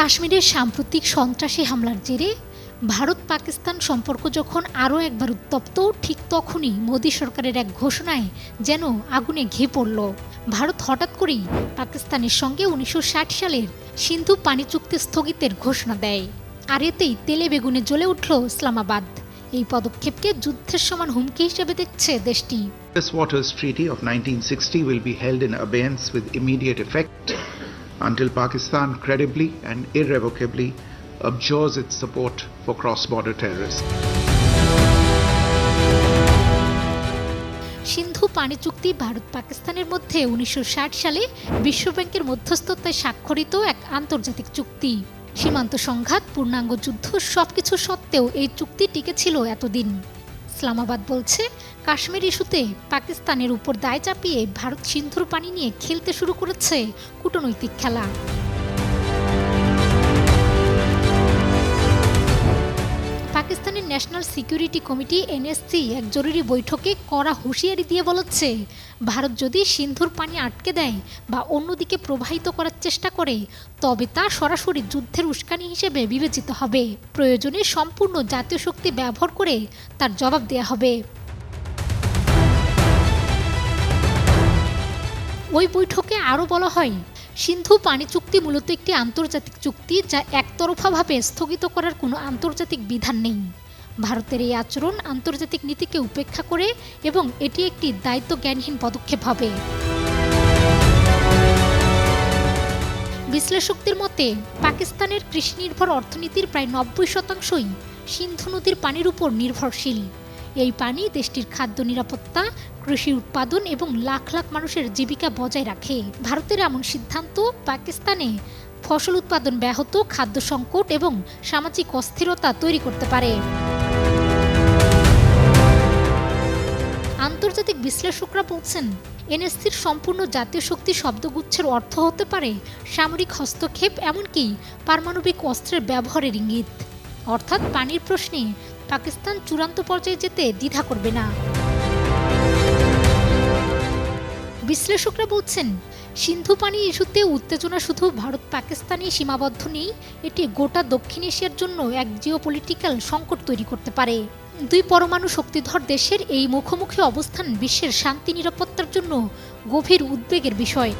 কাশ্মীরের সাম্প্রতিক সন্ত্রাসী হামলার জেরে ভারত পাকিস্তান সম্পর্ক যখন আরও একবার উত্তপ্ত, ঠিক তখনই মোদী সরকারের এক ঘোষণায় যেন আগুনে ঘি পড়ল। ভারত হঠাৎ করেই পাকিস্তানের সঙ্গে 1960 সালের সিন্ধু পানি চুক্তি স্থগিতের ঘোষণা দেয়। আর এতেই তেলে বেগুনে জ্বলে উঠল ইসলামাবাদ। এই পদক্ষেপকে যুদ্ধের সমান হুমকি হিসেবে দেখছে দেশটি। This Waters Treaty of 1960 will be held in abeyance with immediate effect until Pakistan credibly and irrevocably abjures its support for cross-border terrorism. সিন্ধু পানি চুক্তি ভারত পাকিস্তানের মধ্যে 1960 সালে বিশ্বব্যাংকের মধ্যস্থতায় স্বাক্ষরিত এক আন্তর্জাতিক চুক্তি। সীমান্ত সংঘাত, পূর্ণাঙ্গ যুদ্ধ সবকিছু সত্ত্বেও এই চুক্তি টিকেছিল এতদিন। ইসলামাবাদ বলছে, কাশ্মীর ইস্যুতে পাকিস্তানের উপর দায় চাপিয়ে ভারত সিন্ধুর পানি নিয়ে খেলতে শুরু করেছে কূটনৈতিক খেলা। পাকিস্তানের ন্যাশনাল সিকিউরিটি কমিটি এনএসসি এক জরুরি বৈঠকে কড়া হুঁশিয়ারি দিয়ে বলেছে, ভারত যদি সিন্ধুর পানি আটকে দেয় বা অন্যদিকে প্রবাহিত করার চেষ্টা করে, তবে তা সরাসরি যুদ্ধের উস্কানি হিসেবে বিবেচিত হবে। প্রয়োজনে সম্পূর্ণ জাতীয় শক্তি ব্যবহার করে তার জবাব দেয়া হবে। ওই বৈঠকে আরও বলা হয়, সিন্ধু পানি চুক্তি মূলত একটি আন্তর্জাতিক চুক্তি, যা একতরফাভাবে স্থগিত করার কোনো আন্তর্জাতিক বিধান নেই। ভারতের এই আচরণ আন্তর্জাতিক নীতিকে উপেক্ষা করে এবং এটি একটি দায়িত্বজ্ঞানহীন পদক্ষেপ হবে। বিশ্লেষকদের মতে, পাকিস্তানের কৃষি নির্ভর অর্থনীতির প্রায় 90% সিন্ধু নদীর পানির উপর নির্ভরশীল। এই পানি দেশটির খাদ্য নিরাপত্তা, কৃষি উৎপাদন এবং লাখ লাখ মানুষের জীবিকা বজায় রাখে। ভারতের এমন সিদ্ধান্ত পাকিস্তানে ফসল উৎপাদন ব্যাহত, খাদ্য সংকট এবং সামাজিক অস্থিরতা তৈরি করতে পারে। আন্তর্জাতিক বিশ্লেষকরা বলছেন, এনএসসির সম্পূর্ণ জাতীয় শক্তি শব্দগুচ্ছের অর্থ হতে পারে সামরিক হস্তক্ষেপ, এমনকি পারমাণবিক অস্ত্রের ব্যবহারের ইঙ্গিত। অর্থাৎ পানির প্রশ্নে পাকিস্তান চূড়ান্ত পর্যায়ে যেতে দ্বিধা করবে না। বিশ্লেষকরা বলছেন, সিন্ধু পানি ইস্যুতে উত্তেজনা শুধু ভারত পাকিস্তানে সীমাবদ্ধ নেই, এটি গোটা দক্ষিণ এশিয়ার জন্য এক জিওপলিটিক্যাল সংকট তৈরি করতে পারে। দুই পরমাণু শক্তিধর দেশের এই মুখোমুখি অবস্থান বিশ্বের শান্তি নিরাপত্তার জন্য গভীর উদ্বেগের বিষয়।